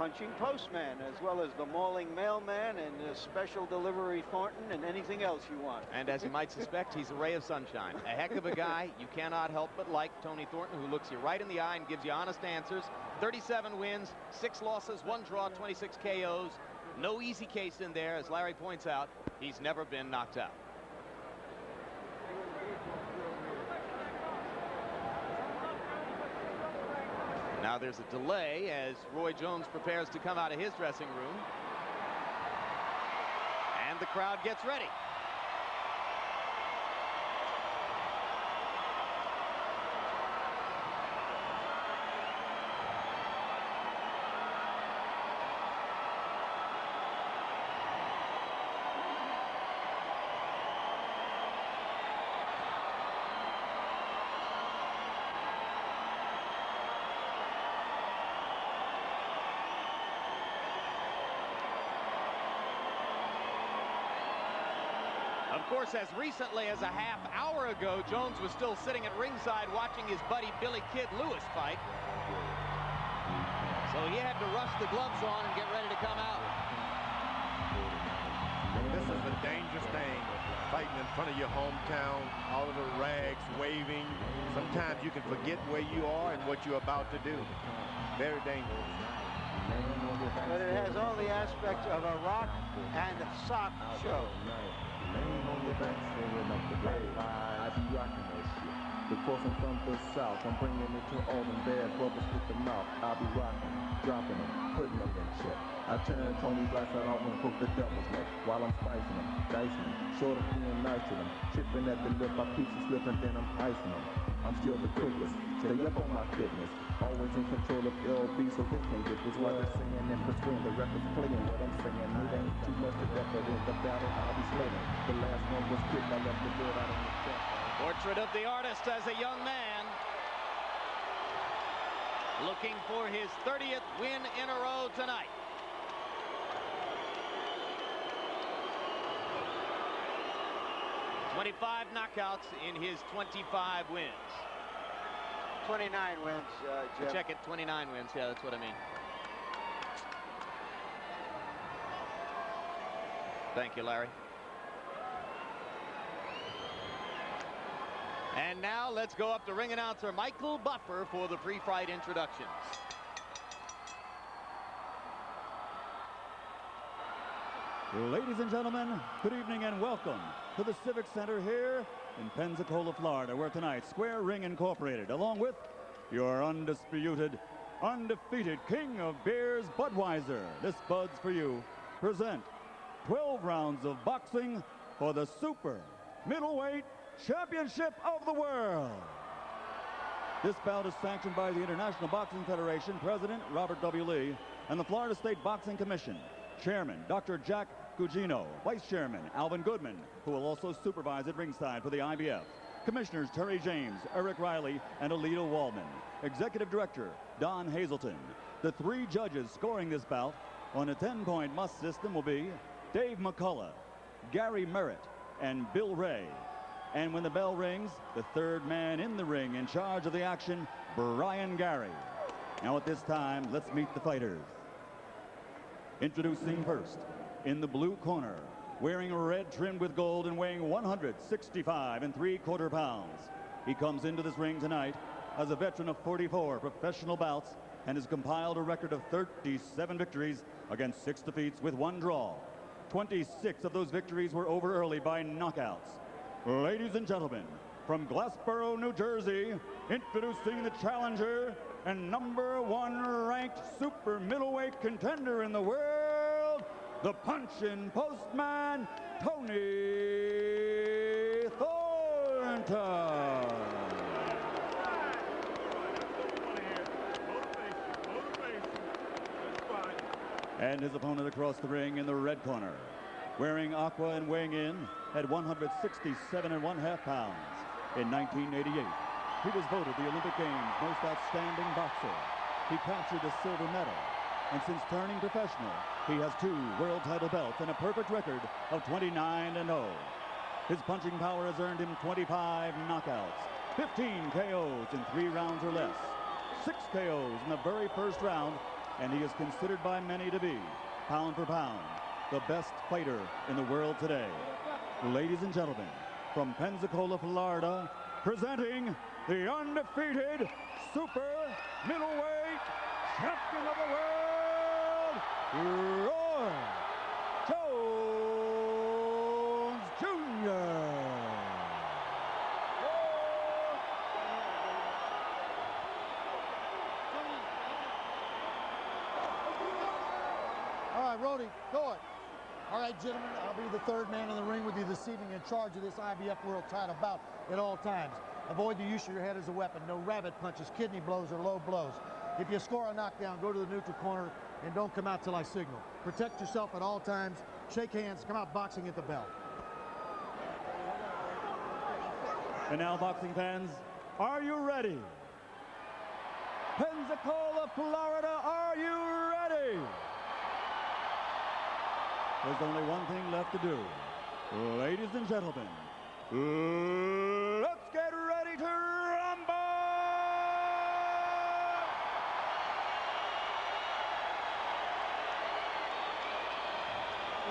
punching postman, as well as the mauling mailman and the special delivery Thornton and anything else you want. And as you might suspect, he's a ray of sunshine. A heck of a guy. You cannot help but like Tony Thornton, who looks you right in the eye and gives you honest answers. 37 wins, 6 losses, 1 draw, 26 KOs. No easy case in there. As Larry points out, he's never been knocked out. Now there's a delay as Roy Jones prepares to come out of his dressing room. And the crowd gets ready. Of course, as recently as a half hour ago, Jones was still sitting at ringside watching his buddy Billy Kid Lewis fight. So he had to rush the gloves on and get ready to come out. This is a dangerous thing, fighting in front of your hometown, all of the rags waving. Sometimes you can forget where you are and what you're about to do. Very dangerous. But it has all the aspects of a rock and sock show. Laying on your back, singing up the bay. I be rocking that shit. The coursing from the south, I'm bringing it to all them bad brothers with the mouth. I be rocking, dropping them, putting them in check. I turn Tony's lights out and cook the devil's neck while I'm spicing them, dicing them, short of being nice to them. Chipping at the lip, I pieces slipping, then I'm icing them. I'm still the quickest, stay up on my fitness. Always in control of LB, so they can't get this while they're singing in between. The records playing what I'm singing. It ain't too much to that, but in the battle I'll be slaying. The last one was quick, I left the bird out on the track. Portrait of the artist as a young man, looking for his 30th win in a row tonight. "25 knockouts in his 25 wins. 29 wins, Jeff. Check it, 29 wins. Yeah, that's what I mean. Thank you, Larry. And now let's go up to ring announcer Michael Buffer for the pre-fight introductions. Ladies and gentlemen, good evening and welcome to the Civic Center here in Pensacola, Florida, where tonight Square Ring Incorporated, along with your undisputed, undefeated king of beers, Budweiser, this Bud's for you, present 12 rounds of boxing for the Super Middleweight Championship of the World. This bout is sanctioned by the International Boxing Federation, President Robert W. Lee, and the Florida State Boxing Commission, Chairman Dr. Jack Gugino, Vice Chairman Alvin Goodman, who will also supervise at ringside for the IBF. Commissioners Terry James, Eric Riley, and Alito Waldman. Executive Director Don Hazelton. The 3 judges scoring this bout on a 10-point must system will be Dave McCullough, Gary Merritt, and Bill Ray. And when the bell rings, the 3rd man in the ring in charge of the action, Brian Gary. Now at this time, let's meet the fighters. Introducing first, in the blue corner, wearing red trimmed with gold and weighing 165 3/4 pounds. He comes into this ring tonight as a veteran of 44 professional bouts and has compiled a record of 37 victories against 6 defeats with 1 draw. 26 of those victories were over early by knockouts. Ladies and gentlemen, from Glassboro, New Jersey, introducing the challenger and #1 ranked super middleweight contender in the world, the Punchin' Postman, Tony Thornton. And his opponent across the ring in the red corner, wearing aqua and weighing in at 167 1/2 pounds. In 1988, he was voted the Olympic Games most outstanding boxer. He captured a silver medal, and since turning professional, he has 2 world title belts and a perfect record of 29-0. His punching power has earned him 25 knockouts, 15 KOs in 3 rounds or less, 6 KOs in the very first round, and he is considered by many to be, pound for pound, the best fighter in the world today. Ladies and gentlemen, from Pensacola, Florida, presenting the undefeated super middleweight champion of the world, RoyJones Jr. All right, Rody, go it. All right, gentlemen, I'll be the third man in the ring with you this evening in charge of this IBF World Title bout at all times. Avoid the use of your head as a weapon. No rabbit punches, kidney blows, or low blows. If you score a knockdown, go to the neutral corner and don't come out till I signal. Protect yourself at all times. Shake hands. Come out boxing at the bell. And now, boxing fans, are you ready? Pensacola, Florida, are you ready? There's only one thing left to do. Ladies and gentlemen, let's get ready to rumble!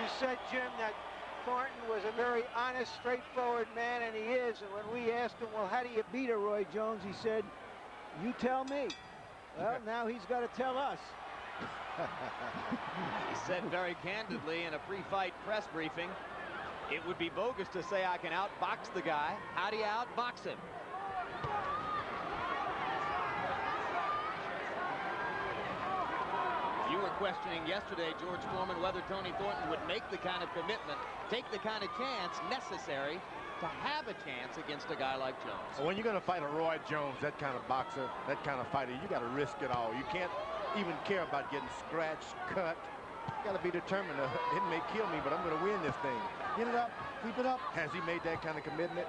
You said, Jim, that Thornton was a very honest, straightforward man, and he is. And when we asked him, well, how do you beat a Roy Jones? He said, you tell me. Well, now he's got to tell us. He said very candidly in a pre-fight press briefing, it would be bogus to say I can outbox the guy. How do you outbox him? You were questioning yesterday, George Foreman, whether Tony Thornton would make the kind of commitment, take the kind of chance necessary to have a chance against a guy like Jones. When you're going to fight a Roy Jones, that kind of boxer, that kind of fighter, you got to risk it all. You can't even care about getting scratched, cut. You got to be determined. It may kill me, but I'm going to win this thing. Get it up. Keep it up. Has he made that kind of commitment?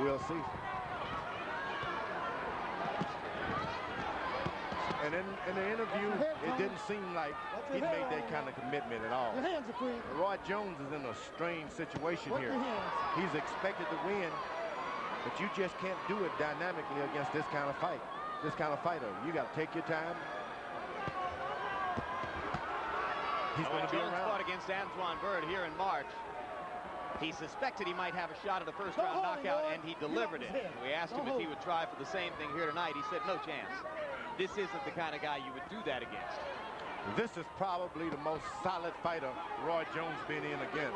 We'll see. And in the interview, it didn't seem like he made that kind of commitment at all. Your hands are free. Roy Jones is in a strange situation here. He's expected to win, but you just can't do it dynamically against this kind of fight, this kind of fighter. You got to take your time. He's going to be Jones around. fought against Antoine Bird here in March. He suspected he might have a shot at a first-round knockout, and he delivered it. We asked him if he would try for the same thing here tonight. He said, no chance. This isn't the kind of guy you would do that against. This is probably the most solid fighter Roy Jones been in again.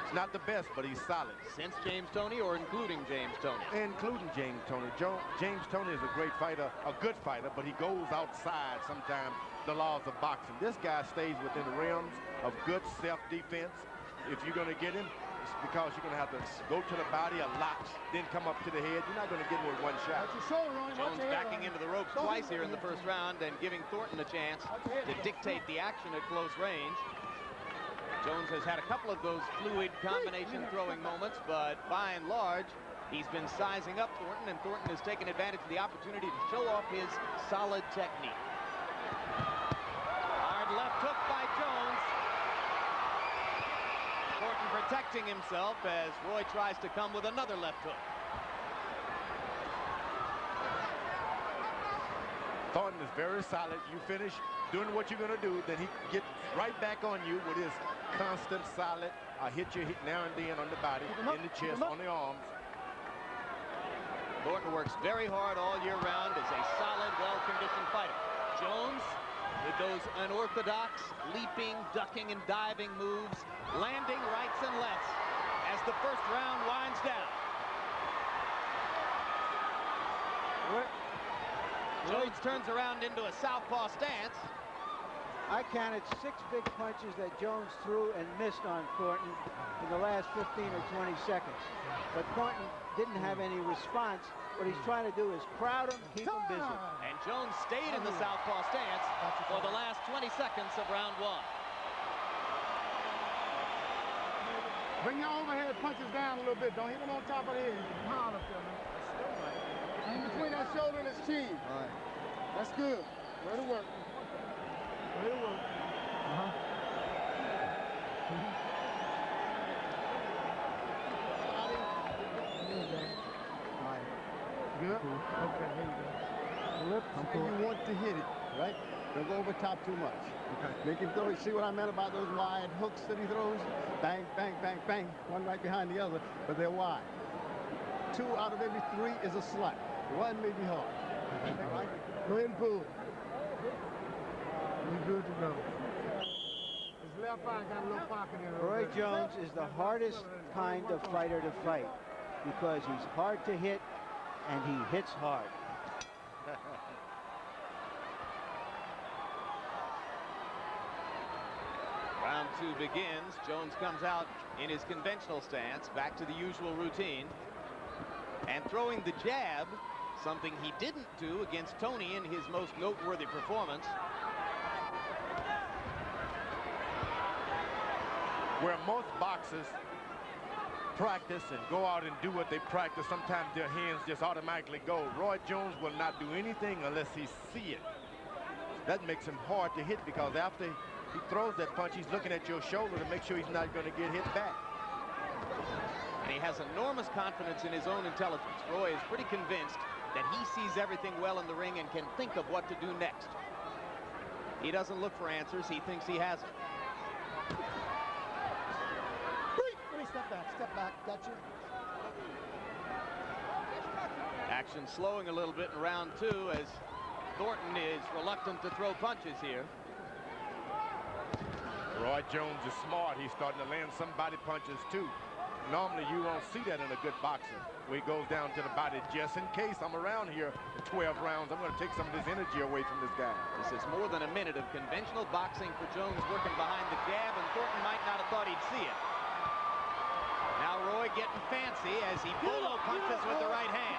It's not the best, but he's solid. Since James Toney or including James Toney? Including James Toney. James Toney is a great fighter, a good fighter, but he goes outside sometimes the laws of boxing. This guy stays within the realms of good self-defense. If you're going to get him, it's because you're going to have to go to the body a lot, then come up to the head. You're not going to get him with one shot. Jones backing into the ropes twice here in the first round and giving Thornton a chance to dictate the action at close range. Jones has had a couple of those fluid combination throwing moments, but by and large, he's been sizing up Thornton, and Thornton has taken advantage of the opportunity to show off his solid technique. Hard left hook by Jones. Thornton protecting himself as Roy tries to come with another left hook. Thornton is very solid. You finish doing what you're going to do, then he gets right back on you with his constant solid. Hit you now and then on the body, in the chest, on the arms. Thornton works very hard all year round as a solid, well-conditioned fighter. Jones, with those unorthodox leaping, ducking, and diving moves, landing rights and lefts as the first round winds down. Jones turns around into a southpaw stance. I counted 6 big punches that Jones threw and missed on Thornton in the last 15 or 20 seconds. But Thornton didn't have any response. What he's trying to do is crowd him, keep him busy. And Jones stayed in the southpaw stance for the last 20 seconds of round 1. Bring your overhead punches down a little bit. Don't hit him on top of the head. Hard up there, man. In between that shoulder and his chin. All right. That's good. Way to work. Way to work. Good? Okay, here you go. Lip, and you want to hit it. right? Don't go over top too much. Okay. Make him throw. See what I meant about those wide hooks that he throws? Bang, bang, bang, bang. One right behind the other, but they're wide. 2 out of every 3 is a slap. 1 may be hard. Right? Go ahead and pull it. He's good to go. His left eye got a little pocket in it. Roy Jones is the hardest kind of fighter to fight because he's hard to hit and he hits hard. Round 2 begins. Jones comes out in his conventional stance, back to the usual routine, and throwing the jab, something he didn't do against Tony in his most noteworthy performance. Where most boxers practice and go out and do what they practice, sometimes their hands just automatically go. Roy Jones will not do anything unless he see it. That makes him hard to hit because after he throws that punch, he's looking at your shoulder to make sure he's not going to get hit back. And he has enormous confidence in his own intelligence. Roy is pretty convinced that he sees everything well in the ring and can think of what to do next. He doesn't look for answers. He thinks he has it. Step back, gotcha. Action slowing a little bit in round 2 as Thornton is reluctant to throw punches here. Roy Jones is smart. He's starting to land some body punches too. Normally you won't see that in a good boxer, where he goes down to the body just in case I'm around here in 12 rounds. I'm going to take some of this energy away from this guy. This is more than a minute of conventional boxing for Jones, working behind the jab, and Thornton might not have thought he'd see it. Now Roy getting fancy as he polo punches with the right hand.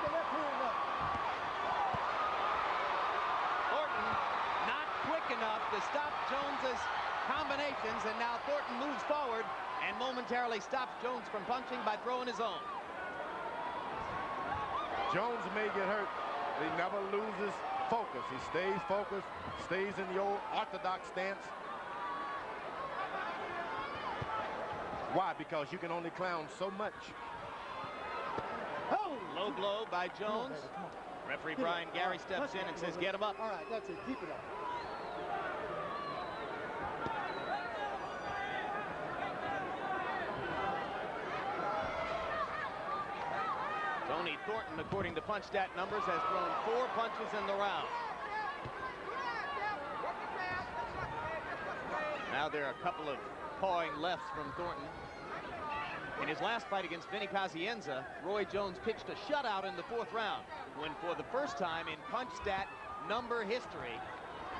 Thornton not quick enough to stop Jones's combinations, and now Thornton moves forward and momentarily stops Jones from punching by throwing his own. Jones may get hurt, but he never loses focus. He stays focused, stays in the old orthodox stance. Why? Because you can only clown so much. Oh! Low blow by Jones. Referee Brian Gary steps in and says, get him up. All right, that's it. Keep it up. Tony Thornton, according to punch stat numbers, has thrown 4 punches in the round. Now there are a couple of pawing lefts from Thornton. In his last fight against Vinny Pazienza, Roy Jones pitched a shutout in the 4th round, when for the first time in punch stat number history,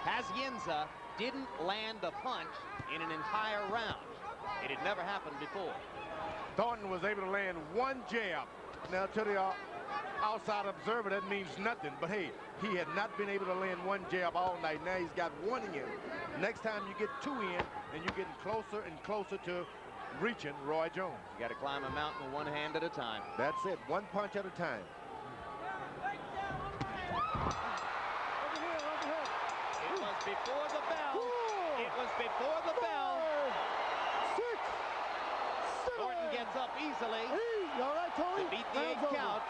Pazienza didn't land a punch in an entire round. It had never happened before. Thornton was able to land 1 jab. Now to the outside observer, that means nothing. But hey, he had not been able to land 1 jab all night. Now he's got 1 in. Next time you get 2 in, and you're getting closer and closer to reaching Roy Jones. You got to climb a mountain 1 hand at a time. That's it, 1 punch at a time. It was before the bell. It was before the bell. 6, 7. Thornton gets up easily All right, Tony? to beat the 8 count.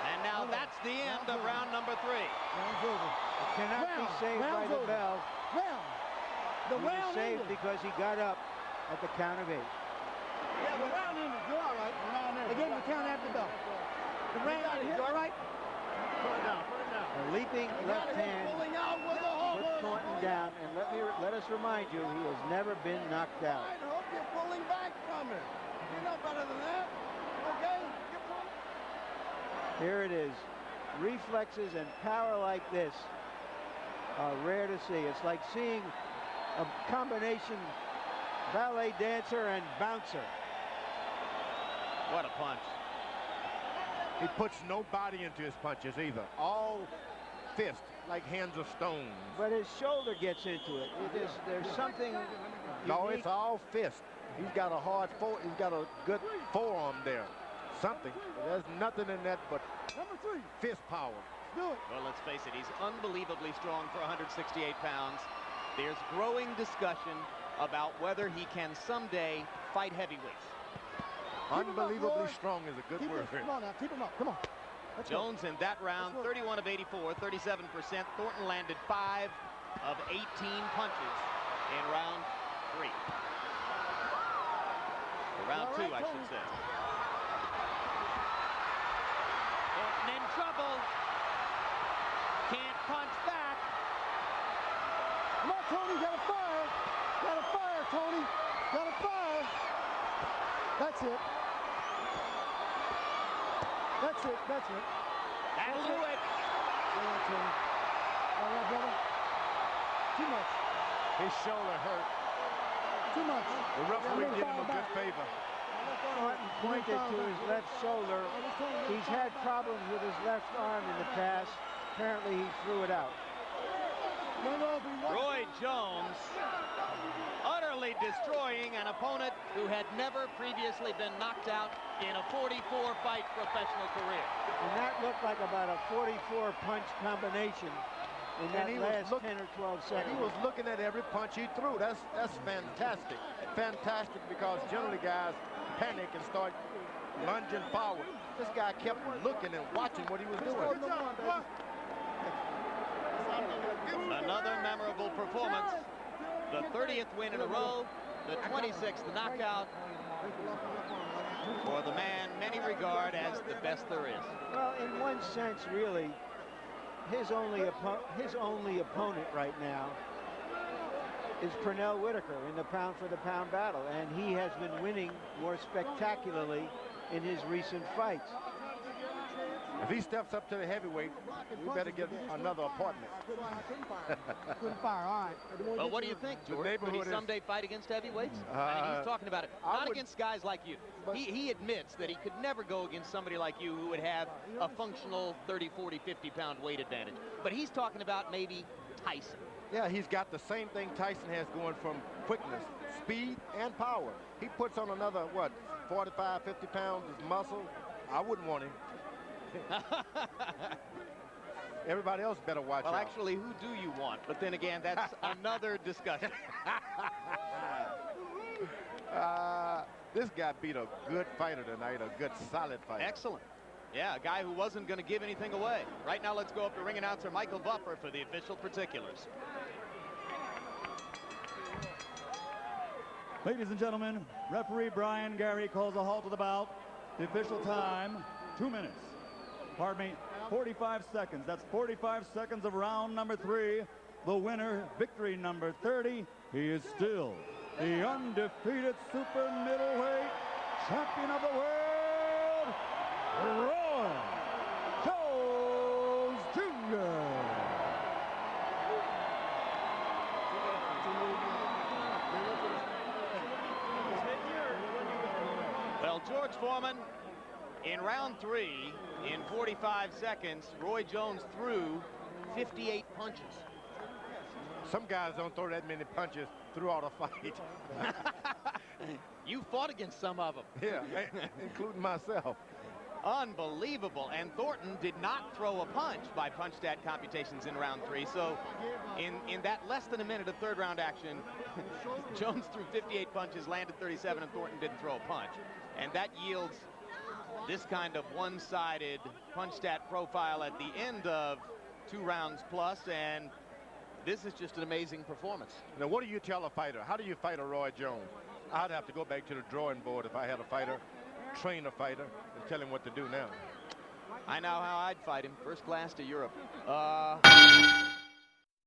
And now that's the end of round number 3. Round's over. It cannot be saved by Round's the over. bell. Round. The He was round saved ended. because he got up at the count of 8. Yeah, the round ended. You're all right. The round ended. They gave him the count after the bell. The round ended. You all right? Put it down. Put it down. A leaping left hand Pulling out with the whole put Thornton down, and let us remind you, he has never been knocked out. I hope you're pulling back from it. You know better than that. Okay? Here it is. Reflexes and power like this are rare to see. It's like seeing a combination ballet dancer and bouncer. What a punch. He puts no body into his punches either. All fist, like hands of stone. But his shoulder gets into it. There's something No, unique. it's all fist. He's got a hard he's got a good forearm there. Something. There's nothing in that but Number 3. fist power. Do it. Well, let's face it, he's unbelievably strong for 168 pounds. There's growing discussion about whether he can someday fight heavyweights. Unbelievably strong is a good Keep word. Come on now. Keep him up. Come on. Jones in that round, 31 of 84, 37%. Thornton landed 5 of 18 punches in round 3. Or round 2, I should say. Thornton in trouble. Can't punch back. Come on, Tony, gotta fire. Gotta fire, Tony. Gotta fire. That's it. That's it. That's it. That'll do it. All right, Tony. All right, brother. Too much. His shoulder hurt. Too much. The referee did him a good favor. Thornton pointed to his left shoulder. He's had problems with his left arm in the past. Apparently, he threw it out. Roy Jones utterly destroying an opponent who had never previously been knocked out in a 44-fight professional career. And that looked like about a 44-punch combination in that last 10 or 12 seconds. He was looking at every punch he threw. That's fantastic. Fantastic, because generally guys panic and start lunging forward. This guy kept looking and watching what he was doing. Another memorable performance. The 30th win in a row, the 26th knockout for the man many regard as the best there is. Well, in one sense, really, his only opponent right now is Pernell Whitaker in the pound-for-the-pound battle, and he has been winning more spectacularly in his recent fights. If he steps up to the heavyweight, we better get another appointment. Couldn't fire. All right. Well, what do you think, George? Could he someday fight against heavyweights? I mean, he's talking about it. Not against guys like you. He admits that he could never go against somebody like you who would have a functional 30, 40, 50-pound weight advantage. But he's talking about maybe Tyson. Yeah, he's got the same thing Tyson has going from quickness, speed, and power. He puts on another, what, 45, 50 pounds of muscle. I wouldn't want him. Everybody else better watch out. Well, actually, who do you want? But then again, that's another discussion. This guy beat a good fighter tonight, a good, solid fighter. Excellent. Yeah, a guy who wasn't going to give anything away. Right now, let's go up to ring announcer Michael Buffer for the official particulars. Ladies and gentlemen, referee Brian Gary calls a halt to the bout. The official time, 2 minutes. Pardon me, 45 seconds. That's 45 seconds of round number 3. The winner, victory number 30. He is still the undefeated super middleweight champion of the world, RoyJones Jr. Well, George Foreman, in round 3, in 45 seconds, Roy Jones threw 58 punches. Some guys don't throw that many punches throughout a fight. You fought against some of them. Yeah, including myself. Unbelievable. And Thornton did not throw a punch by punch stat computations in round 3. So in that less than a minute of third round action, Jones threw 58 punches, landed 37, and Thornton didn't throw a punch. And that yields this kind of one-sided punch stat profile at the end of 2 rounds plus, and this is just an amazing performance. Now, what do you tell a fighter? How do you fight a Roy Jones? I'd have to go back to the drawing board if I had a fighter, train a fighter, and tell him what to do now. I know how I'd fight him. First class to Europe.